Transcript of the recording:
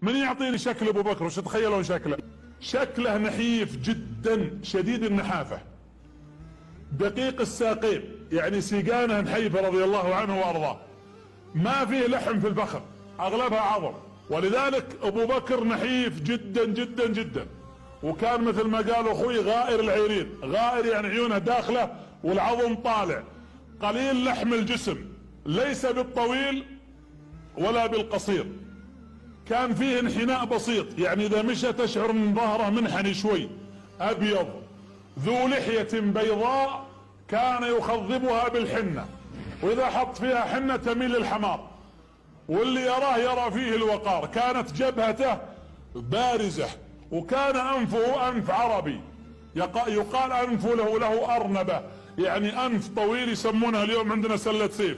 من يعطيني شكل ابو بكر؟ وش تتخيلون شكله؟ شكله نحيف جدا شديد النحافة، دقيق الساقين، يعني سيقانه نحيفة رضي الله عنه وارضاه، ما فيه لحم في الفخذ، اغلبها عظم، ولذلك ابو بكر نحيف جدا جدا جدا. وكان مثل ما قال اخوي غائر العيرين، غائر يعني عيونه داخله والعظم طالع، قليل لحم الجسم، ليس بالطويل ولا بالقصير، كان فيه انحناء بسيط، يعني اذا مشى تشعر من ظهره منحني شوي، ابيض، ذو لحية بيضاء كان يخضبها بالحنة، واذا حط فيها حنة تميل للحمار، واللي يراه يرى فيه الوقار، كانت جبهته بارزة، وكان انفه انف عربي، يقال انفه له ارنبة، يعني انف طويل يسمونها اليوم عندنا سلة سيف.